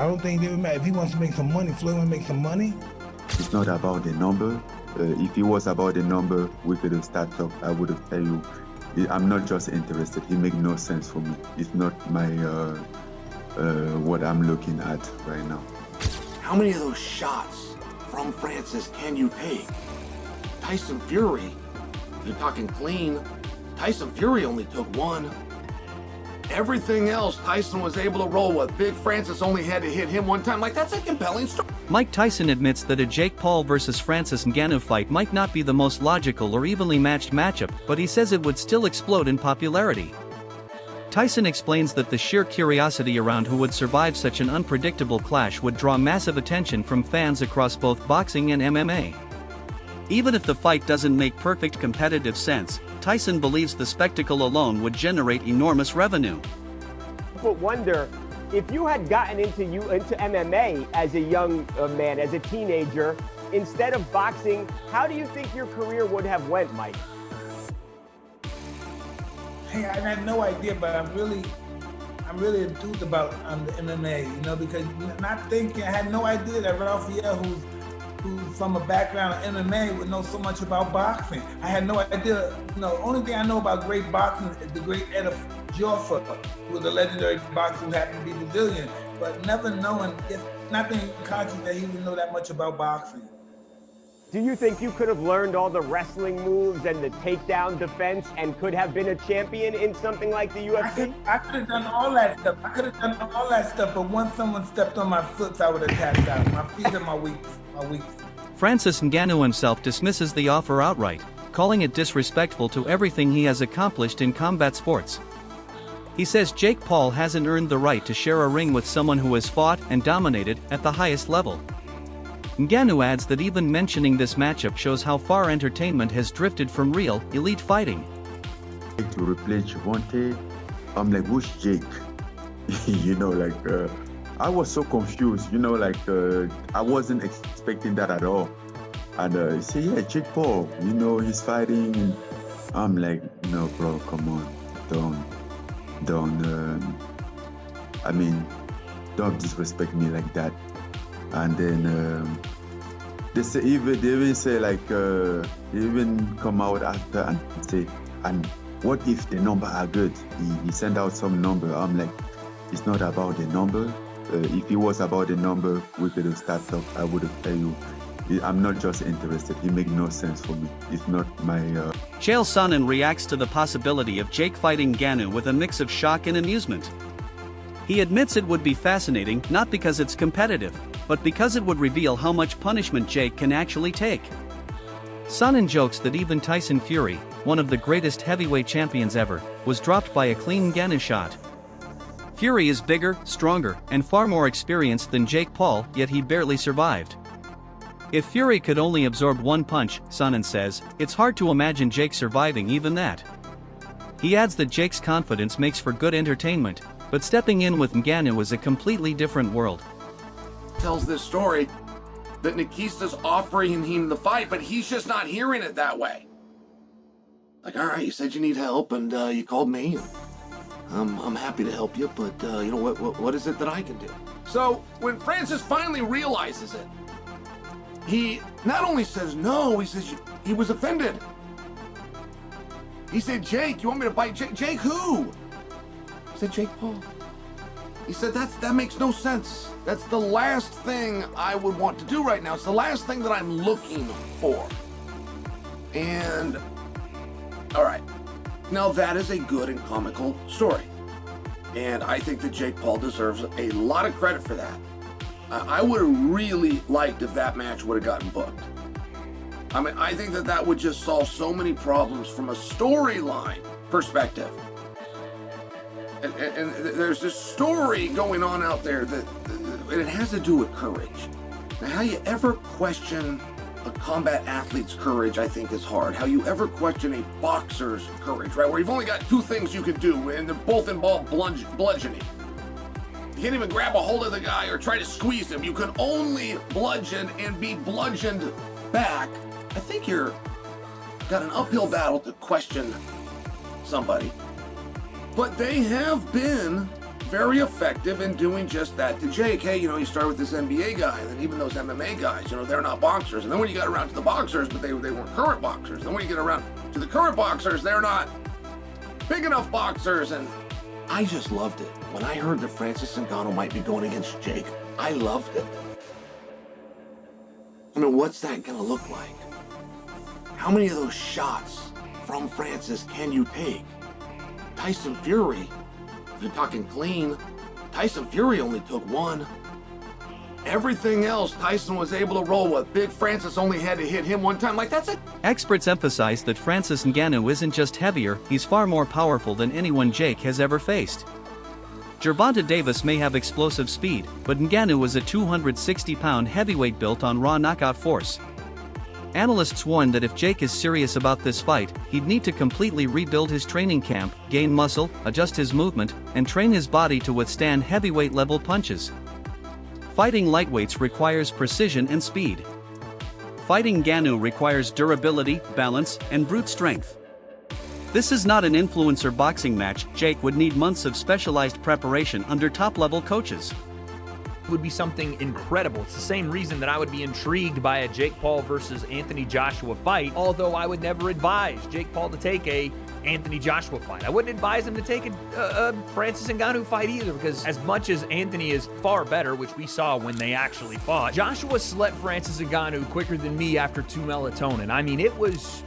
don't think they would matter. If he wants to make some money, Floyd wants to make some money. It's not about the number. If it was about the number, we could have started up. I would have told you, I'm not just interested. It makes no sense for me. It's not my what I'm looking at right now. How many of those shots from Francis can you take? Tyson Fury, if you're talking clean, Tyson Fury only took one. Everything else, Tyson was able to roll with. Big Francis only had to hit him one time. Like, that's a compelling story. Mike Tyson admits that a Jake Paul versus Francis Ngannou fight might not be the most logical or evenly matched matchup, but he says it would still explode in popularity. Tyson explains that the sheer curiosity around who would survive such an unpredictable clash would draw massive attention from fans across both boxing and MMA. Even if the fight doesn't make perfect competitive sense, Tyson believes the spectacle alone would generate enormous revenue. But wonder, if you had gotten into MMA as a young man, as a teenager, instead of boxing, how do you think your career would have went, Mike? Hey, I had no idea, but I'm really enthused about the MMA, you know, because not thinking, I had no idea that Raphael, who's from a background of MMA, would know so much about boxing. I had no idea, you know, only thing I know about great boxing is the great Ed Joffa, who was a legendary boxer who happened to be Brazilian, but never knowing, if nothing conscious that he would know that much about boxing. Do you think you could have learned all the wrestling moves and the takedown defense and could have been a champion in something like the UFC? I could have done all that stuff. But once someone stepped on my foot, I would have tapped out. My feet are my weakness. Francis Ngannou himself dismisses the offer outright, calling it disrespectful to everything he has accomplished in combat sports. He says Jake Paul hasn't earned the right to share a ring with someone who has fought and dominated at the highest level. Ngannou adds that even mentioning this matchup shows how far entertainment has drifted from real, elite fighting. To replace Javante, I'm like, who's Jake? You know, like, I was so confused, you know, like, I wasn't expecting that at all. And he said, yeah, Jake Paul, you know, he's fighting. And I'm like, no, bro, come on, don't disrespect me like that. And then they even say like, they even come out after and say, and what if the number are good? He send out some number. I'm like, it's not about the number. If it was about the number, we could have started up. I would have told you, I'm not just interested. It makes no sense for me. It's not my... Chael Sonnen reacts to the possibility of Jake fighting Ngannou with a mix of shock and amusement. He admits it would be fascinating, not because it's competitive, but because it would reveal how much punishment Jake can actually take. Sonnen jokes that even Tyson Fury, one of the greatest heavyweight champions ever, was dropped by a clean Ngannou shot. Fury is bigger, stronger, and far more experienced than Jake Paul, yet he barely survived. If Fury could only absorb one punch, Sonnen says, it's hard to imagine Jake surviving even that. He adds that Jake's confidence makes for good entertainment, but stepping in with Ngannou is a completely different world. Tells this story that Nikista's offering him the fight, but he's just not hearing it that way. Like, all right, you said you need help, and you called me. I'm happy to help you, but you know what is it that I can do? So when Francis finally realizes it, he not only says no, he says he was offended. He said, Jake, you want me to bite Jake? Jake who? He said, Jake Paul. He said, that makes no sense. That's the last thing I would want to do right now. It's the last thing that I'm looking for. And, all right. Now that is a good and comical story. And I think that Jake Paul deserves a lot of credit for that. I would have really liked if that match would have gotten booked. I mean, I think that would just solve so many problems from a storyline perspective. And there's this story going on out there that it has to do with courage. Now, how you ever question a combat athlete's courage, I think, is hard. How you ever question a boxer's courage, right? Where you've only got two things you can do, and they both involve bludgeoning. You can't even grab a hold of the guy or try to squeeze him. You can only bludgeon and be bludgeoned back. I think you're got an uphill battle to question somebody. But they have been very effective in doing just that to Jake. Hey, you know, you start with this NBA guy, and then even those MMA guys, you know, they're not boxers. And then when you got around to the boxers, but they weren't current boxers. And then when you get around to the current boxers, they're not big enough boxers. And I just loved it. When I heard that Francis Ngannou might be going against Jake, I loved it. I mean, what's that gonna look like? How many of those shots from Francis can you take? Tyson Fury, if you're talking clean, Tyson Fury only took one. Everything else, Tyson was able to roll with. Big Francis only had to hit him one time. Like, that's it. Experts emphasize that Francis Ngannou isn't just heavier, he's far more powerful than anyone Jake has ever faced. Gervonta Davis may have explosive speed, but Ngannou was a 260-pound heavyweight built on raw knockout force. Analysts warn that if Jake is serious about this fight, he'd need to completely rebuild his training camp, gain muscle, adjust his movement, and train his body to withstand heavyweight-level punches. Fighting lightweights requires precision and speed. Fighting Ngannou requires durability, balance, and brute strength. This is not an influencer boxing match. Jake would need months of specialized preparation under top-level coaches. Would be something incredible. It's the same reason that I would be intrigued by a Jake Paul versus Anthony Joshua fight, although I would never advise Jake Paul to take a Anthony Joshua fight. I wouldn't advise him to take a Francis Ngannou fight either, because as much as Anthony is far better, which we saw when they actually fought, Joshua slept Francis Ngannou quicker than me after 2 melatonin. I mean, it was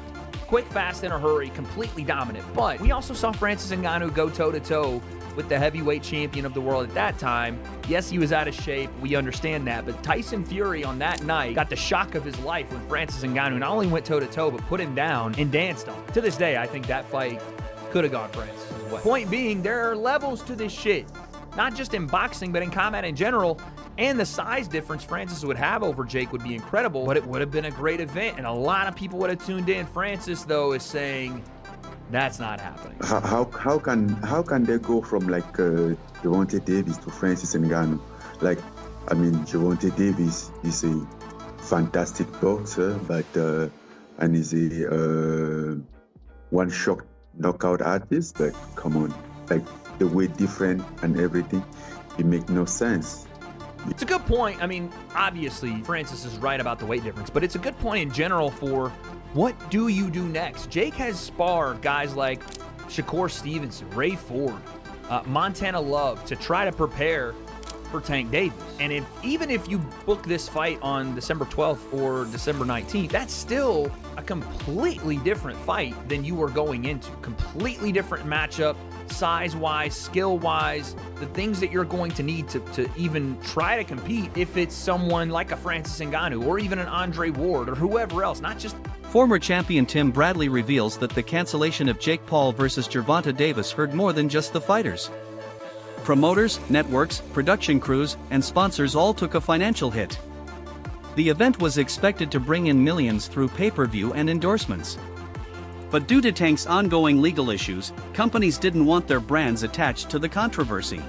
quick, fast, in a hurry, completely dominant. But we also saw Francis Ngannou go toe-to-toe with the heavyweight champion of the world at that time. Yes, he was out of shape. We understand that. But Tyson Fury on that night got the shock of his life when Francis Ngannou not only went toe-to-toe, but put him down and danced on him. To this day, I think that fight could have gone Francis' way. Point being, there are levels to this shit. Not just in boxing, but in combat in general. And the size difference Francis would have over Jake would be incredible, but it would have been a great event. And a lot of people would have tuned in. Francis, though, is saying, that's not happening. How can they go from like Gervonta Davis to Francis Ngannou? Like, I mean, Gervonta Davis is a fantastic boxer, but and is a one-shot knockout artist. But come on, like the weight different and everything, it make no sense. It's a good point. I mean, obviously, Francis is right about the weight difference, but it's a good point in general for what do you do next? Jake has sparred guys like Shakur Stevenson, Ray Ford, Montana Love to try to prepare for Tank Davis. And even if you book this fight on December 12th or December 19th, that's still a completely different fight than you were going into. Completely different matchup, size-wise, skill-wise, the things that you're going to need to even try to compete if it's someone like a Francis Ngannou or even an Andre Ward or whoever else, not just... Former champion Tim Bradley reveals that the cancellation of Jake Paul versus Gervonta Davis hurt more than just the fighters. Promoters, networks, production crews, and sponsors all took a financial hit. The event was expected to bring in millions through pay-per-view and endorsements. But due to Tank's ongoing legal issues, companies didn't want their brands attached to the controversy.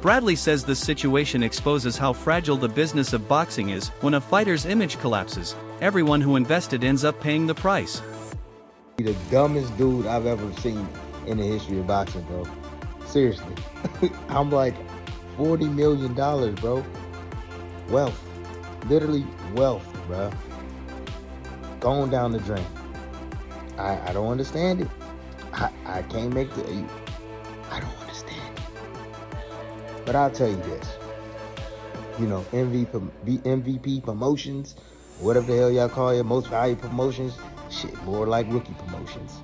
Bradley says this situation exposes how fragile the business of boxing is. When a fighter's image collapses, everyone who invested ends up paying the price. The dumbest dude I've ever seen in the history of boxing, bro. Seriously. I'm like, $40 million, bro. Wealth. Literally wealth, bro. Going down the drain. I don't understand it. I can't make the... I don't understand it. But I'll tell you this. You know, MVP promotions, whatever the hell y'all call it, most valuable promotions, shit, more like rookie promotions.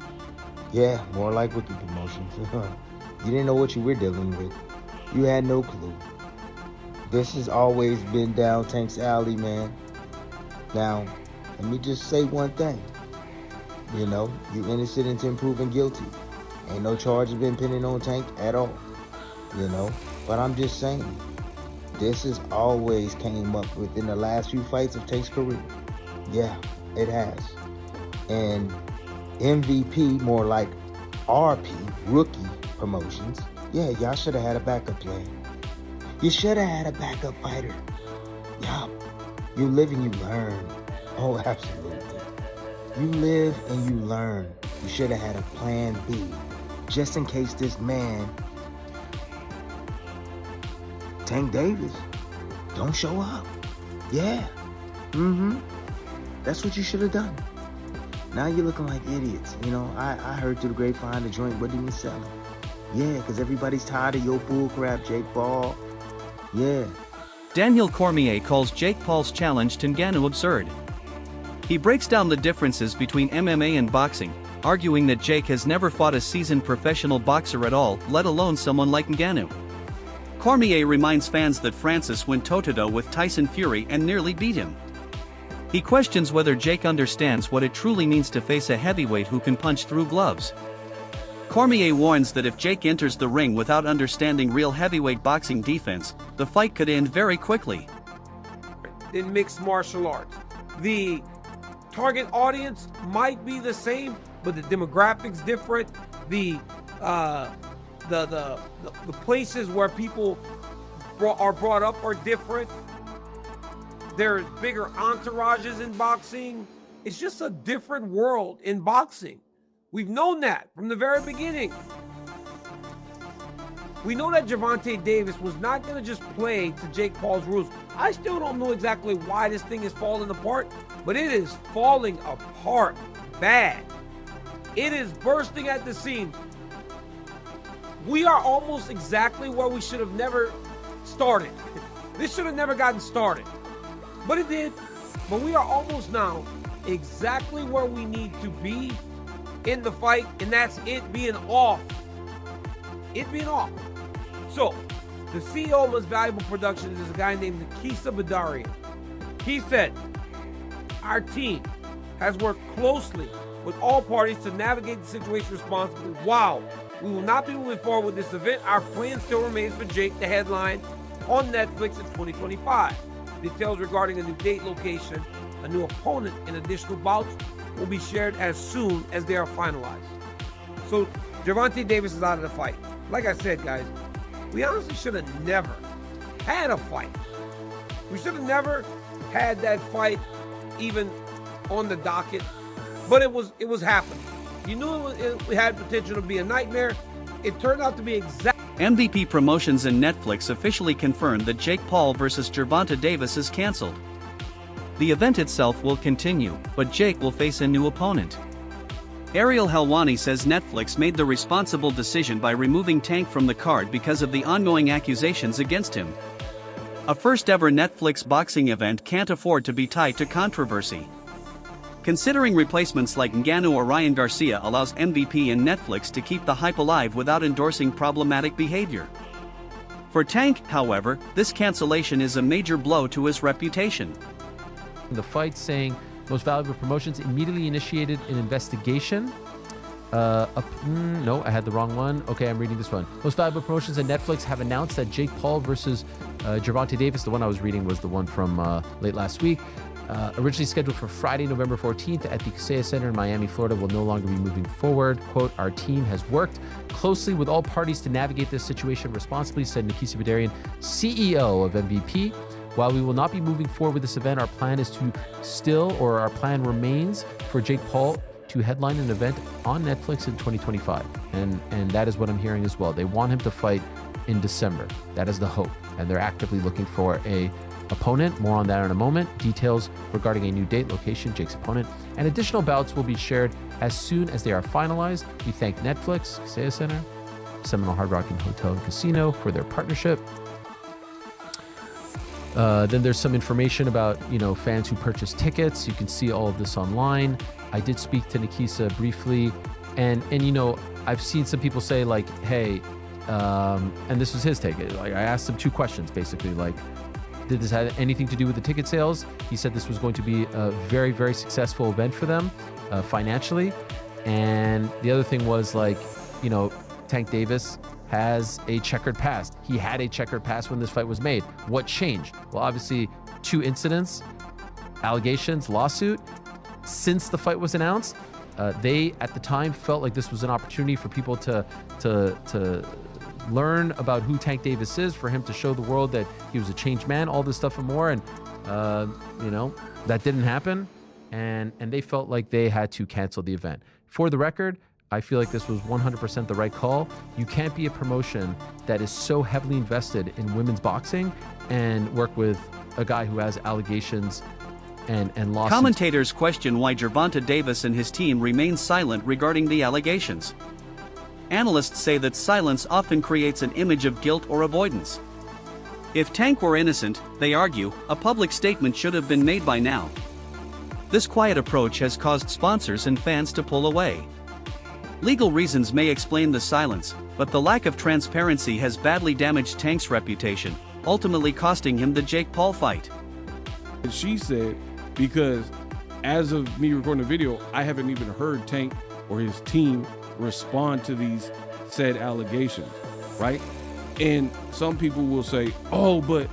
Yeah, more like rookie promotions. You didn't know what you were dealing with. You had no clue. This has always been down Tank's alley, man. Now, let me just say one thing. You know, you innocent until proven guilty. Ain't no charges been pending on Tank at all. You know, but I'm just saying, this has always came up within the last few fights of Tank's career. Yeah, it has. And MVP, more like RP, rookie promotions. Yeah, y'all should have had a backup plan. You should have had a backup fighter. Yup. You live and you learn. Oh, absolutely. You live and you learn. You should have had a plan B, just in case this man Tank Davis, don't show up. Yeah. That's what you should have done. Now you're looking like idiots. You know, I heard through the grapevine the joint wasn't even selling. Yeah, because everybody's tired of your bull crap, Jake Paul. Yeah. Daniel Cormier calls Jake Paul's challenge to Ngannou absurd. He breaks down the differences between MMA and boxing, arguing that Jake has never fought a seasoned professional boxer at all, let alone someone like Ngannou. Cormier reminds fans that Francis went toe-to-toe with Tyson Fury and nearly beat him. He questions whether Jake understands what it truly means to face a heavyweight who can punch through gloves. Cormier warns that if Jake enters the ring without understanding real heavyweight boxing defense, the fight could end very quickly. In mixed martial arts, the target audience might be the same, but the demographics different. The places where people are brought up are different. There's bigger entourages in boxing. It's just a different world in boxing. We've known that from the very beginning. We know that Gervonta Davis was not going to just play to Jake Paul's rules. I still don't know exactly why this thing is falling apart, but it is falling apart bad. It is bursting at the seams. We are almost exactly where we should have never started. This should have never gotten started. But it did. But we are almost now exactly where we need to be in the fight, and that's it being off. It being off. So, the CEO of Most Valuable Productions is a guy named Nikisa Badarian. He said, our team has worked closely with all parties to navigate the situation responsibly. Wow. We will not be moving forward with this event. Our plan still remains for Jake to headline on Netflix in 2025. Details regarding a new date, location, a new opponent, and additional bouts will be shared as soon as they are finalized. So, Gervonta Davis is out of the fight. Like I said, guys, we honestly should have never had a fight. We should have never had that fight even on the docket, but it was happening. You knew it had potential to be a nightmare. It turned out to be exactly. MVP Promotions and Netflix officially confirmed that Jake Paul vs. Gervonta Davis is cancelled. The event itself will continue, but Jake will face a new opponent. Ariel Helwani says Netflix made the responsible decision by removing Tank from the card because of the ongoing accusations against him. A first-ever Netflix boxing event can't afford to be tied to controversy. Considering replacements like Ngannou or Ryan Garcia allows MVP and Netflix to keep the hype alive without endorsing problematic behavior. For Tank, however, this cancellation is a major blow to his reputation. The fight saying Most Valuable Promotions immediately initiated an investigation. No, I had the wrong one. Okay, I'm reading this one. Most Valuable Promotions and Netflix have announced that Jake Paul versus Gervonta Davis, the one I was reading was the one from late last week, originally scheduled for Friday, November 14th at the Kaseya Center in Miami, Florida, will no longer be moving forward. Quote, our team has worked closely with all parties to navigate this situation responsibly, said Nikisa Badarian, CEO of MVP. While we will not be moving forward with this event, our plan remains for Jake Paul to headline an event on Netflix in 2025. And that is what I'm hearing as well. They want him to fight in December. That is the hope. And they're actively looking for a opponent. More on that in a moment. Details regarding a new date, location, Jake's opponent, and additional bouts will be shared as soon as they are finalized. We thank Netflix, Kaseya Center, Seminole Hard Rock and Hotel and Casino for their partnership. Then there's some information about, fans who purchase tickets. You can see all of this online. I did speak to Nikisa briefly, and I've seen some people say like, hey, and this was his take. Like, I asked him two questions basically, like, did this have anything to do with the ticket sales? He said this was going to be a very, very successful event for them financially. And the other thing was like, Tank Davis has a checkered past. He had a checkered past when this fight was made. What changed? Well, obviously, two incidents, allegations, lawsuit. Since the fight was announced, they at the time felt like this was an opportunity for people to learn about who Tank Davis is, for him to show the world that he was a changed man, all this stuff and more. And, that didn't happen. And they felt like they had to cancel the event. For the record, I feel like this was 100% the right call. You can't be a promotion that is so heavily invested in women's boxing and work with a guy who has allegations and lawsuits. Commentators question why Gervonta Davis and his team remain silent regarding the allegations. Analysts say that silence often creates an image of guilt or avoidance. If Tank were innocent, they argue, a public statement should have been made by now. This quiet approach has caused sponsors and fans to pull away. Legal reasons may explain the silence, but the lack of transparency has badly damaged Tank's reputation, ultimately costing him the Jake Paul fight. She said, because as of me recording the video, I haven't even heard Tank or his team respond to these said allegations, right? And some people will say, oh, but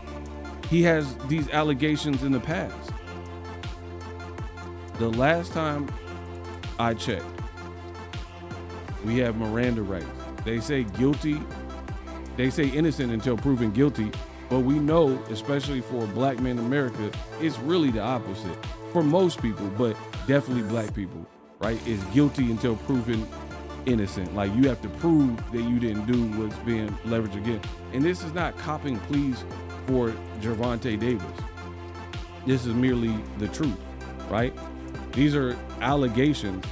he has these allegations in the past. The last time I checked, we have Miranda rights. They say guilty, they say innocent until proven guilty, but we know, especially for black men in America, it's really the opposite. For most people, but definitely black people, right? It's guilty until proven innocent. Like, you have to prove that you didn't do what's being leveraged against. And this is not copping pleas for Gervonta Davis. This is merely the truth, right? These are allegations.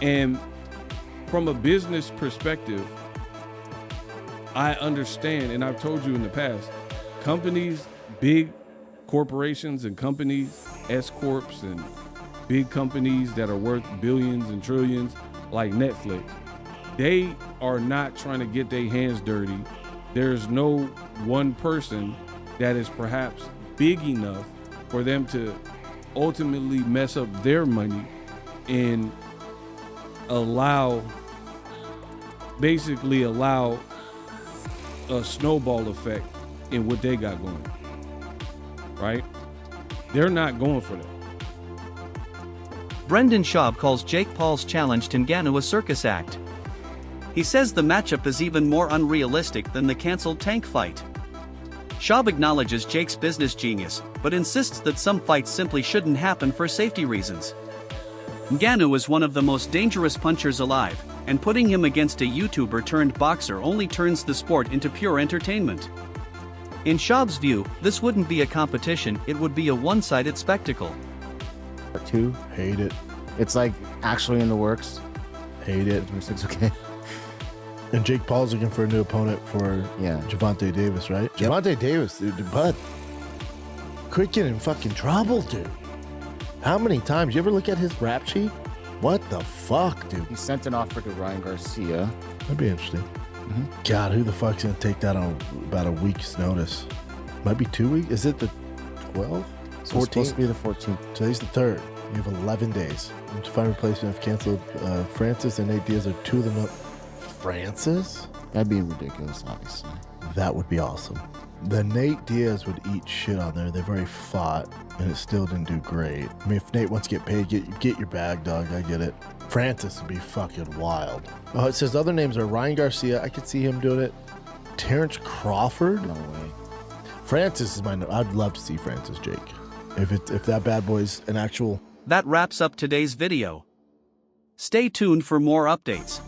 And from a business perspective, I understand, and I've told you in the past, companies, big corporations and companies, S-corps and big companies that are worth billions and trillions, like Netflix, they are not trying to get their hands dirty. There's no one person that is perhaps big enough for them to ultimately mess up their money and basically allow a snowball effect in what they got going, right? They're not going for that. Brendan Schaub calls Jake Paul's challenge to Ngannou a circus act. He says the matchup is even more unrealistic than the cancelled Tank fight. Schaub acknowledges Jake's business genius, but insists that some fights simply shouldn't happen for safety reasons. Ngannou is one of the most dangerous punchers alive, and putting him against a YouTuber turned boxer only turns the sport into pure entertainment. In Schaub's view, this wouldn't be a competition, it would be a one-sided spectacle. Part 2, hate it. It's like actually in the works. Hate it. It's okay. And Jake Paul's looking for a new opponent for Gervonta Davis, right? Yep. Gervonta Davis, dude, bud. Quit getting in fucking trouble, dude. How many times? You ever look at his rap sheet? What the fuck, dude? He sent an offer to Ryan Garcia. That'd be interesting. God, who the fuck's gonna take that on about a week's notice? Might be 2 weeks. Is it the 12th? So it's supposed to be the 14th. Today's the 3rd. You have 11 days to find a replacement. I've canceled Francis and Nate Diaz are 2 of them up. Francis? That'd be ridiculous, obviously. That would be awesome. The Nate Diaz would eat shit on there. They've already fought, and it still didn't do great. I mean, if Nate wants to get paid, get your bag, dog. I get it. Francis would be fucking wild. Oh, it says other names are Ryan Garcia. I could see him doing it. Terrence Crawford? No way. Francis is I'd love to see Francis Jake. If that bad boy's an actual... That wraps up today's video. Stay tuned for more updates.